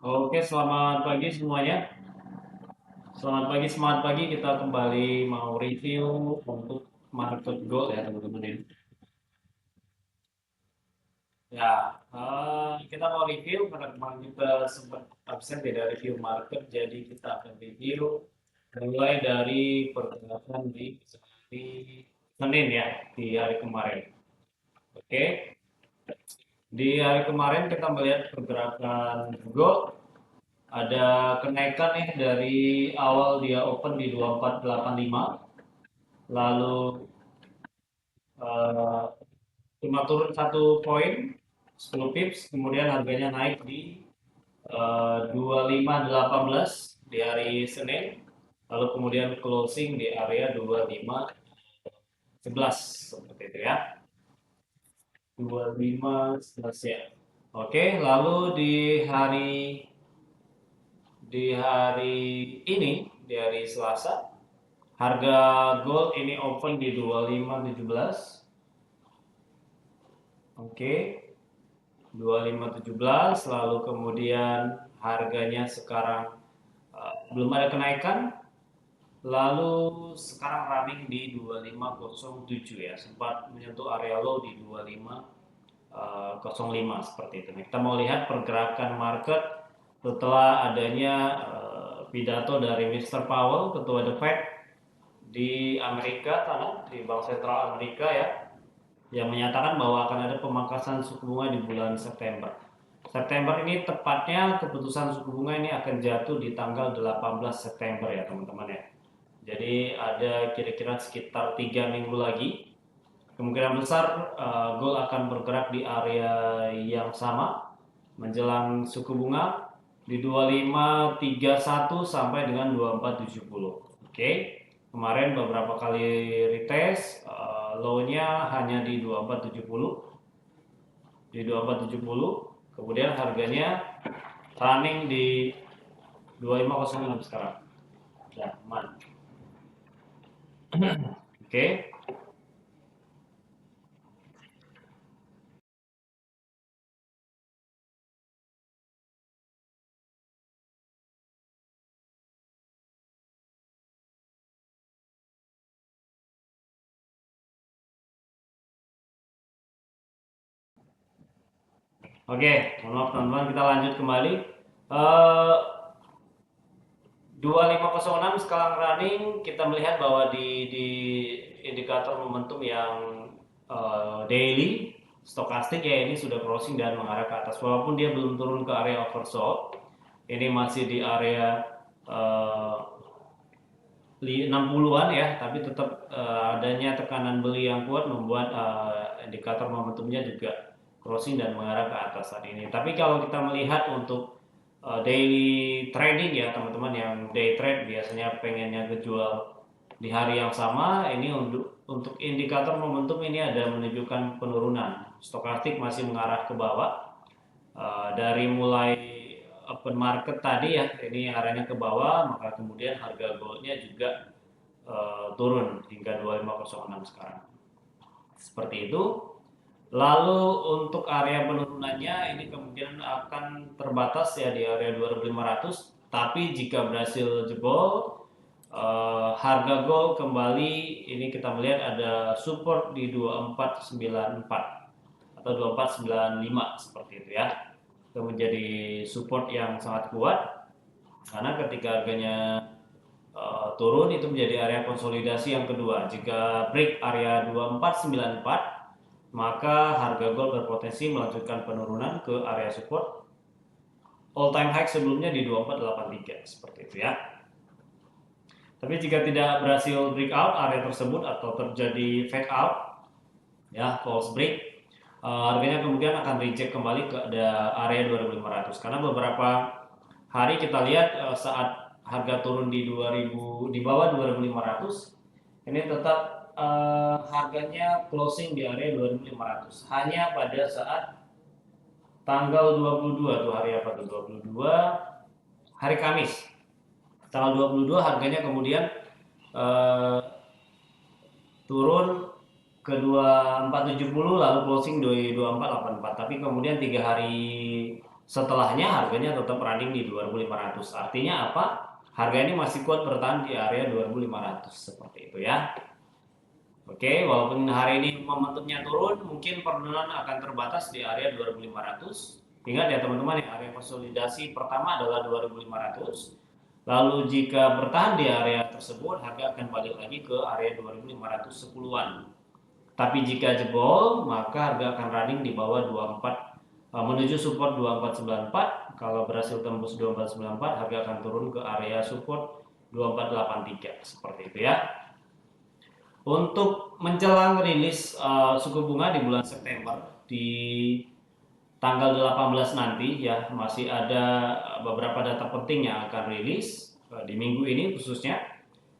Oke, selamat pagi semuanya. Semangat pagi. Kita kembali mau review untuk market gold ya teman-teman ini. Ya, kita mau review karena kemarin kita sempat absen tidak review market, jadi kita akan review mulai dari pergerakan di hari Senin ya, di hari kemarin. Oke, di hari kemarin kita melihat pergerakan gold ada kenaikan nih dari awal dia open di 2485, lalu eh, cuma turun 1 poin 10 pips, kemudian harganya naik di 2518 di hari Senin, lalu kemudian closing di area 2511 seperti itu ya, 2511 ya. Oke, lalu di hari ini, di hari Selasa, harga gold ini open di 2517. Oke, 2517, lalu kemudian harganya sekarang belum ada kenaikan, lalu sekarang running di 2507 ya, sempat menyentuh area low di 2505 seperti itu. Nah, kita mau lihat pergerakan market setelah adanya pidato dari Mr. Powell, ketua The Fed di Amerika sana, di Bank Sentral Amerika ya, yang menyatakan bahwa akan ada pemangkasan suku bunga di bulan September. September ini tepatnya keputusan suku bunga ini akan jatuh di tanggal 18 September ya teman-teman ya. Jadi ada kira-kira sekitar 3 minggu lagi. Kemungkinan besar gold akan bergerak di area yang sama menjelang suku bunga di 2531 sampai dengan 2470. Oke. Kemarin beberapa kali retest, low-nya hanya di 2470, di 2470, kemudian harganya running di 2506 sekarang. Ya, aman. Oke. Oke, mohon maaf teman-teman, kita lanjut kembali. Eh 2506 sekarang running, kita melihat bahwa di indikator momentum yang daily stokastik ya, ini sudah crossing dan mengarah ke atas walaupun dia belum turun ke area oversold. Ini masih di area 60-an ya, tapi tetap adanya tekanan beli yang kuat membuat indikator momentumnya juga crossing dan mengarah ke atas saat ini. Tapi kalau kita melihat untuk daily trading ya teman-teman, yang day trade biasanya pengennya kejual di hari yang sama, ini untuk indikator momentum ini ada menunjukkan penurunan. Stokastik masih mengarah ke bawah. Dari mulai open market tadi ya, ini arahnya ke bawah, maka kemudian harga goldnya juga turun hingga 2506 sekarang. Seperti itu. Lalu untuk area penurunannya ini kemungkinan akan terbatas ya di area 2500. Tapi jika berhasil jebol, harga gold kembali ini kita melihat ada support di 2494 atau 2495 seperti itu ya. Itu menjadi support yang sangat kuat karena ketika harganya turun itu menjadi area konsolidasi yang kedua. Jika break area 2494, maka harga gold berpotensi melanjutkan penurunan ke area support all time high sebelumnya di 2483 seperti itu ya. Tapi jika tidak berhasil breakout area tersebut atau terjadi fake out ya, false break, harganya kemudian akan reject kembali ke area 2500 karena beberapa hari kita lihat saat harga turun di 2000, di bawah 2500, ini tetap harganya closing di area 2500 hanya pada saat tanggal 22 tuh, hari apa tuh, 22 hari Kamis tanggal 22 harganya kemudian eh, turun ke 2470 lalu closing di 2484, tapi kemudian 3 hari setelahnya harganya tetap running di 2.500. Artinya apa? Harga ini masih kuat bertahan di area 2.500 seperti itu ya. Oke, walaupun hari ini momentumnya turun, mungkin perdagangan akan terbatas di area 2.500. Ingat ya teman-teman, ya, area konsolidasi pertama adalah 2.500. Lalu jika bertahan di area tersebut, harga akan balik lagi ke area 2.510-an. Tapi jika jebol, maka harga akan running di bawah 24 menuju support 2494. Kalau berhasil tembus 2494, harga akan turun ke area support 2483 seperti itu ya. Untuk menjelang rilis suku bunga di bulan September di tanggal 18 nanti ya, masih ada beberapa data penting yang akan rilis di minggu ini khususnya.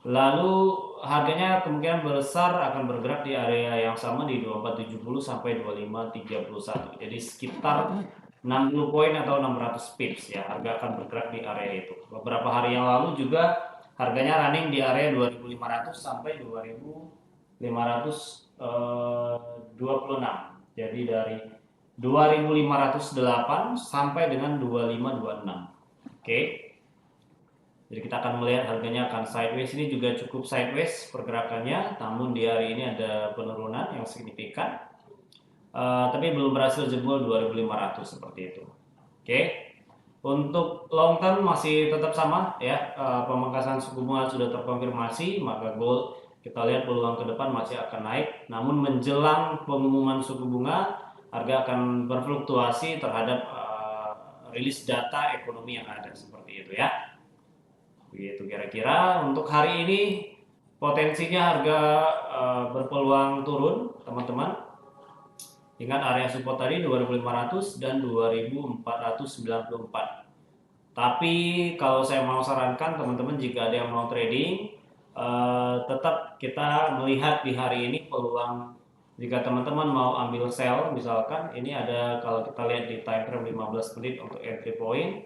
Lalu harganya kemungkinan besar akan bergerak di area yang sama di 2470 sampai 2531. Jadi sekitar 60 poin atau 600 pips ya, harga akan bergerak di area itu. Beberapa hari yang lalu juga harganya running di area 2500 sampai 2526. Jadi dari 2508 sampai dengan 2526. Oke. Jadi kita akan melihat harganya akan sideways, ini juga cukup sideways pergerakannya, namun di hari ini ada penurunan yang signifikan. Tapi belum berhasil jebol 2500 seperti itu. Oke. Untuk long term masih tetap sama ya, pemangkasan suku bunga sudah terkonfirmasi, maka gold kita lihat peluang ke depan masih akan naik. Namun menjelang pengumuman suku bunga, harga akan berfluktuasi terhadap rilis data ekonomi yang ada seperti itu ya. Begitu kira-kira untuk hari ini potensinya harga berpeluang turun teman-teman. Ingat area support tadi 2.500 dan 2.494. Tapi kalau saya mau sarankan teman-teman, jika ada yang mau trading, tetap kita melihat di hari ini peluang. Jika teman-teman mau ambil sell, misalkan ini ada, kalau kita lihat di time frame 15 menit untuk entry point,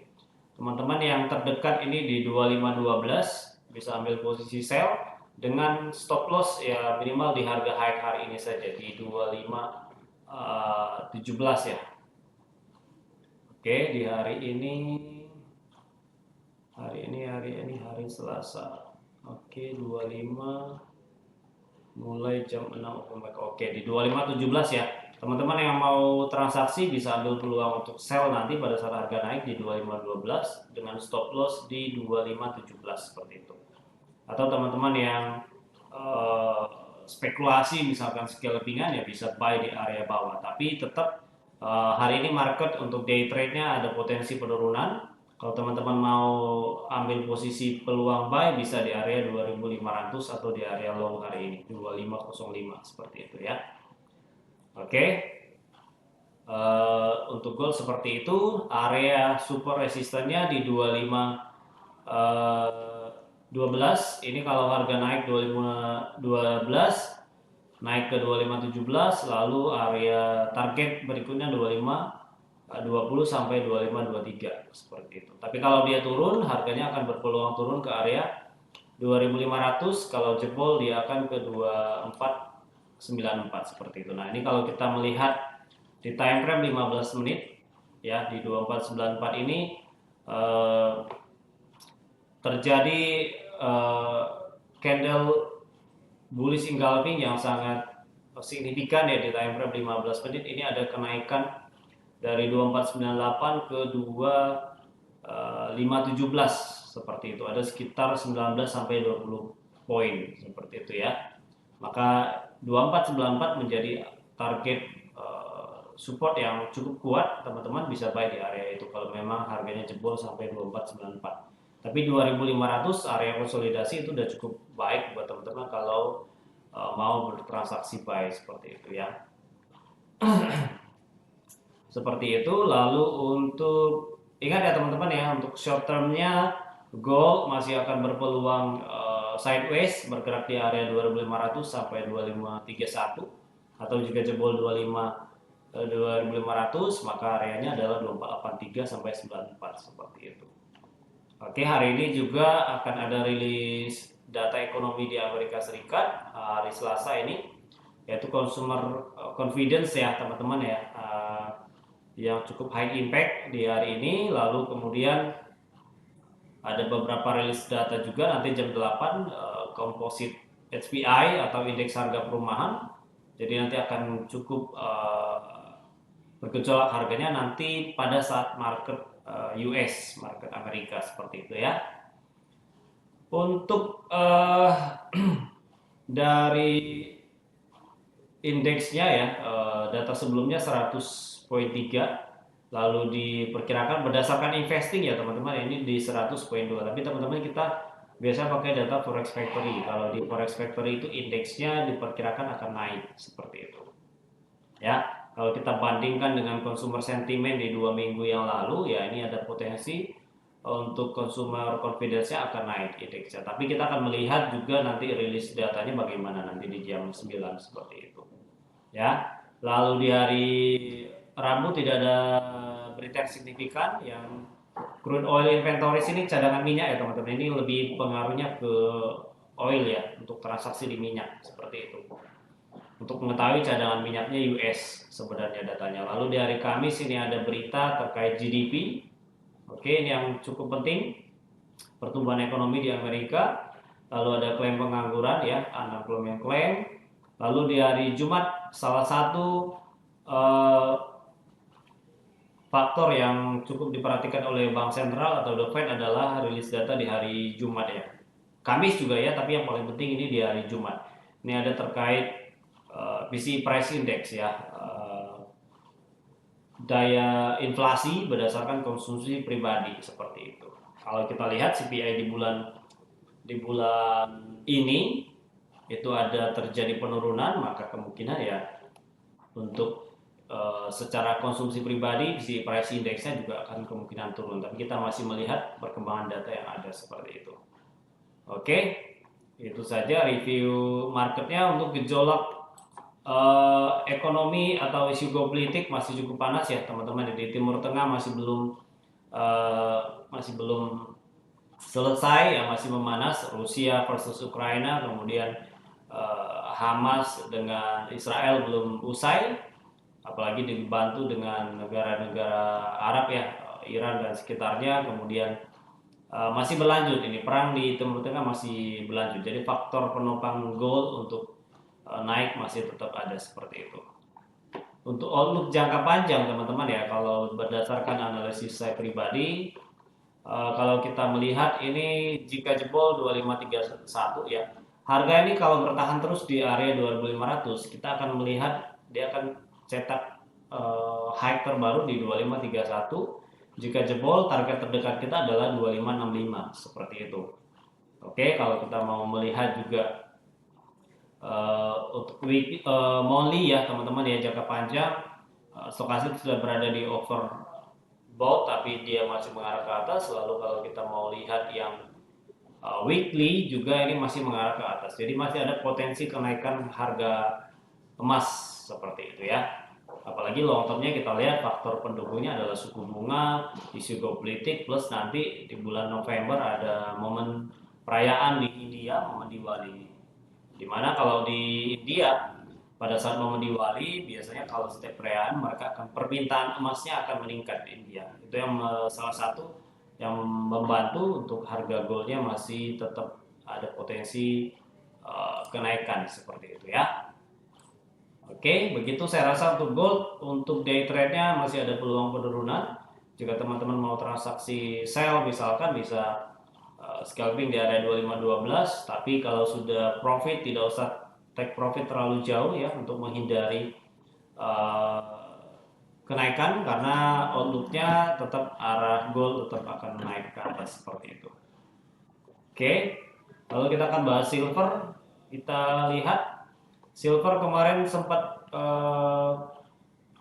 teman-teman yang terdekat ini di 2512 bisa ambil posisi sell dengan stop loss ya minimal di harga high hari ini saja di 2517 ya. Oke, di hari hari Selasa. Oke, 25 mulai jam 6. Oke, di 2517 ya. Teman-teman yang mau transaksi bisa ambil peluang untuk sell nanti pada saat harga naik di 2512 dengan stop loss di 2517 seperti itu. Atau teman-teman yang spekulasi misalkan scalpingan ya bisa buy di area bawah. Tapi tetap hari ini market untuk day trade-nya ada potensi penurunan. Kalau teman-teman mau ambil posisi peluang buy bisa di area 2500 atau di area low hari ini 2505 seperti itu ya. Oke. Untuk gold seperti itu, area support resistennya di 2512. Ini kalau harga naik 2512 naik ke 2517, lalu area target berikutnya 2520 sampai 2523 seperti itu. Tapi kalau dia turun, harganya akan berpeluang turun ke area 2500. Kalau jebol dia akan ke 2494 seperti itu. Nah, ini kalau kita melihat di time frame 15 menit ya, di 2494 ini terjadi candle bullish engulfing yang sangat signifikan ya di time frame 15 menit. Ini ada kenaikan dari 2498 ke 2517 seperti itu. Ada sekitar 19 sampai 20 poin seperti itu ya. Maka 2494 menjadi target support yang cukup kuat. Teman-teman bisa buy di area itu kalau memang harganya jebol sampai 2494. Tapi 2500 area konsolidasi itu udah cukup baik buat teman-teman kalau mau bertransaksi buy seperti itu ya. Seperti itu. Lalu untuk ingat ya teman-teman ya, untuk short termnya gold masih akan berpeluang sideways bergerak di area 2500 sampai 2531, atau jika jebol 2500 maka areanya adalah 2483 sampai 94 seperti itu. Oke, hari ini juga akan ada rilis data ekonomi di Amerika Serikat hari Selasa ini, yaitu consumer confidence ya teman-teman ya. yang cukup high impact di hari ini. Lalu kemudian ada beberapa rilis data juga nanti jam 8, komposit HPI atau indeks harga perumahan. Jadi nanti akan cukup bergejolak harganya nanti pada saat market US, market Amerika seperti itu ya. Untuk dari indeksnya ya, data sebelumnya 100,3, lalu diperkirakan berdasarkan investing ya teman-teman, ini di 100,2. Tapi teman-teman kita biasa pakai data Forex Factory. Kalau di Forex Factory itu indeksnya diperkirakan akan naik seperti itu. Ya, kalau kita bandingkan dengan consumer sentiment di 2 minggu yang lalu, ya ini ada potensi untuk consumer confidence-nya akan naik indeksnya. Tapi kita akan melihat juga nanti rilis datanya bagaimana nanti di jam 9 seperti itu. Ya, lalu di hari Rabu tidak ada berita yang signifikan. Yang crude oil inventories ini cadangan minyak ya teman-teman. Ini lebih pengaruhnya ke oil ya, untuk transaksi di minyak seperti itu. Untuk mengetahui cadangan minyaknya US sebenarnya datanya. Lalu di hari Kamis ini ada berita terkait GDP. Oke, ini yang cukup penting, pertumbuhan ekonomi di Amerika. Lalu ada klaim pengangguran ya, unemployment claim. Lalu di hari Jumat salah satu eh, faktor yang cukup diperhatikan oleh Bank Sentral atau The Fed adalah rilis data di hari Jumat ya. Kamis juga ya, tapi yang paling penting ini di hari Jumat. Ini ada terkait PCE Price Index ya, daya inflasi berdasarkan konsumsi pribadi seperti itu. Kalau kita lihat CPI di bulan ini itu ada terjadi penurunan, maka kemungkinan ya untuk secara konsumsi pribadi PCE Price Index-nya juga akan kemungkinan turun. Tapi kita masih melihat perkembangan data yang ada seperti itu. Oke, itu saja review marketnya. Untuk gejolak ekonomi atau isu geopolitik masih cukup panas ya teman-teman. Di Timur Tengah masih belum selesai ya, masih memanas. Rusia versus Ukraina, kemudian Hamas dengan Israel belum usai, apalagi dibantu dengan negara-negara Arab ya, Iran dan sekitarnya. Kemudian masih berlanjut, ini perang di Timur Tengah masih berlanjut. Jadi faktor penopang gold untuk naik masih tetap ada seperti itu. Untuk outlook jangka panjang teman-teman ya, kalau berdasarkan analisis saya pribadi, kalau kita melihat ini jika jebol 2531 ya, harga ini kalau bertahan terus di area 2500, kita akan melihat dia akan cetak high terbaru di 2531. Jika jebol, target terdekat kita adalah 2565 seperti itu. Oke, kalau kita mau melihat juga untuk monthly ya teman-teman ya, jangka panjang, stokastik sudah berada di overbought tapi dia masih mengarah ke atas. Lalu kalau kita mau lihat yang weekly juga ini masih mengarah ke atas. Jadi masih ada potensi kenaikan harga emas seperti itu ya. Apalagi long termnya kita lihat faktor pendukungnya adalah suku bunga, isu geopolitik, plus nanti di bulan November ada momen perayaan di India, momen Diwali. Dimana kalau di India pada saat momen Diwali biasanya kalau setiap perayaan mereka akan permintaan emasnya akan meningkat di India. Itu yang salah satu yang membantu untuk harga goldnya masih tetap ada potensi kenaikan seperti itu ya. Oke, begitu saya rasa untuk gold. Untuk day trade-nya masih ada peluang penurunan. Jika teman-teman mau transaksi sell misalkan bisa scalping di area 2512, tapi kalau sudah profit tidak usah take profit terlalu jauh ya, untuk menghindari uh, kenaikan, karena outlooknya tetap arah gold tetap akan naik ke atas seperti itu. Oke, lalu kita akan bahas silver. Kita lihat silver kemarin sempat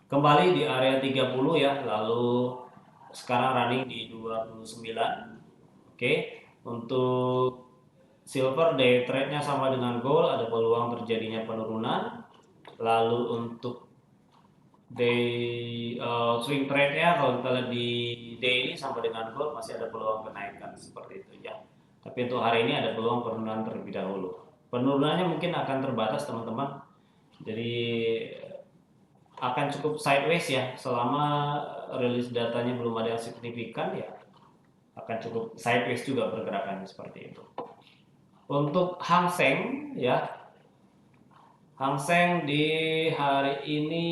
kembali di area 30 ya, lalu sekarang running di 29. Oke, untuk silver day trade-nya sama dengan gold, ada peluang terjadinya penurunan. Lalu untuk day swing trade-nya kalau kita lihat di daily sama dengan gold masih ada peluang kenaikan seperti itu ya. Tapi untuk hari ini ada peluang penurunan terlebih dahulu. Penurunannya mungkin akan terbatas teman-teman. Jadi akan cukup sideways ya selama rilis datanya belum ada yang signifikan ya, akan cukup sideways juga pergerakannya seperti itu. Untuk Hang Seng ya, Hang Seng di hari ini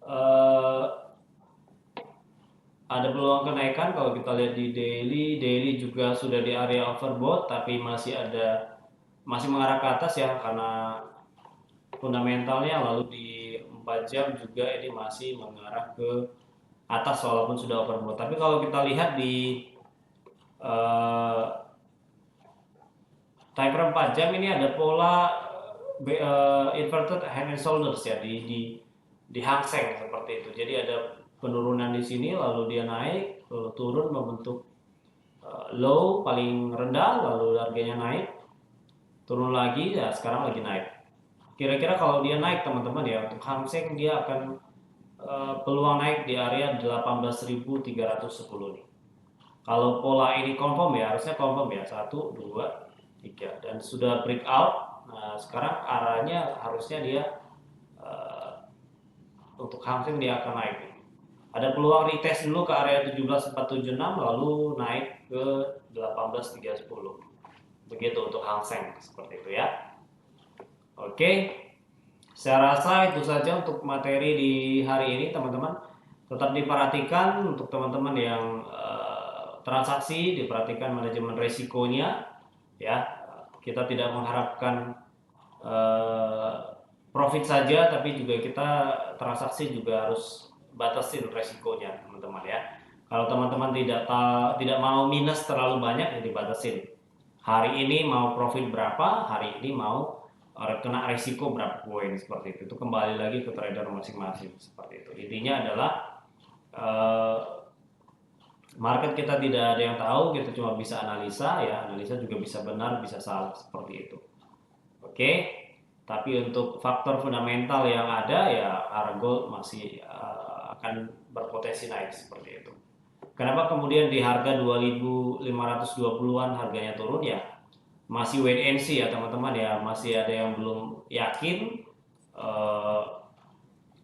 eh, ada peluang kenaikan kalau kita lihat di daily juga sudah di area overbought tapi masih mengarah ke atas ya karena fundamentalnya, lalu di 4 jam juga ini masih mengarah ke atas walaupun sudah overbought. Tapi kalau kita lihat di uh, time frame 4 jam ini ada pola inverted head and shoulders ya di Hang Seng seperti itu. Jadi ada penurunan di sini lalu dia naik lalu turun membentuk low paling rendah lalu harganya naik turun lagi ya sekarang lagi naik. Kira-kira kalau dia naik teman-teman ya untuk Hang Seng dia akan peluang naik di area 18.310 nih. Kalau pola ini confirm ya harusnya confirm ya 1, 2, 3 dan sudah breakout. Nah, sekarang arahnya harusnya dia uh, untuk Hang Seng dia akan naik. Ada peluang retest dulu ke area 17.476 lalu naik ke 18.310. Begitu untuk Hang Seng seperti itu ya. Oke. Saya rasa itu saja untuk materi di hari ini teman-teman. Tetap diperhatikan untuk teman-teman yang transaksi, diperhatikan manajemen resikonya ya. Kita tidak mengharapkan profit saja tapi juga kita transaksi juga harus batasin resikonya teman-teman ya. Kalau teman-teman tidak mau minus terlalu banyak ya dibatasin. Hari ini mau profit berapa, hari ini mau kena resiko berapa poin seperti itu. Itu kembali lagi ke trader masing-masing seperti itu. Intinya adalah eh, market kita tidak ada yang tahu, kita cuma bisa analisa ya. Analisa juga bisa benar, bisa salah seperti itu. Oke. Tapi untuk faktor fundamental yang ada ya harga gold masih akan berpotensi naik seperti itu. Kenapa kemudian di harga 2.520-an harganya turun ya? Masih wait and see ya teman-teman ya, masih ada yang belum yakin eh,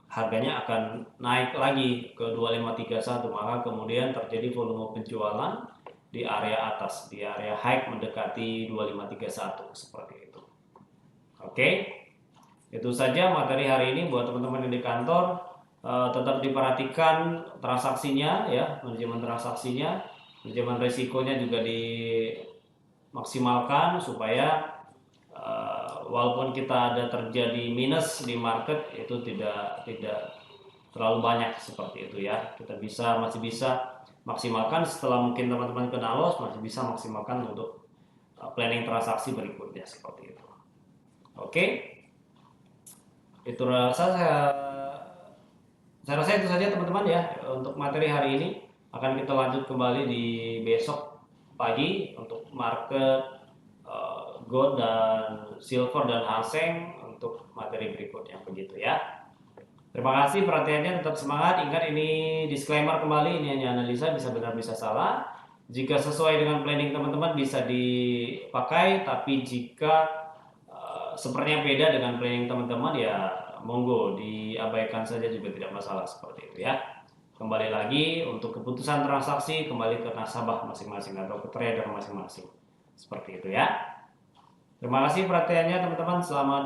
harganya akan naik lagi ke 2531, maka kemudian terjadi volume penjualan di area atas, di area high mendekati 2531 seperti itu. Oke, itu saja materi hari ini buat teman-teman yang di kantor. Tetap diperhatikan transaksinya ya, manajemen transaksinya, manajemen risikonya juga dimaksimalkan supaya walaupun kita ada terjadi minus di market itu tidak terlalu banyak seperti itu ya. Kita masih bisa maksimalkan setelah mungkin teman-teman kena loss, masih bisa maksimalkan untuk planning transaksi berikutnya seperti itu. Oke, itu saya rasa itu saja teman-teman ya untuk materi hari ini. Akan kita lanjut kembali di besok pagi untuk market gold dan silver dan Hang Seng untuk materi berikutnya begitu ya. Terima kasih perhatiannya, tetap semangat. Ingat ini disclaimer kembali, ini hanya analisa, bisa benar bisa salah. Jika sesuai dengan planning teman-teman bisa dipakai, tapi jika sepertinya beda dengan planning teman-teman ya monggo diabaikan saja juga tidak masalah seperti itu ya. Kembali lagi untuk keputusan transaksi kembali ke nasabah masing-masing atau ke trader masing-masing. Seperti itu ya. Terima kasih perhatiannya teman-teman. Selamat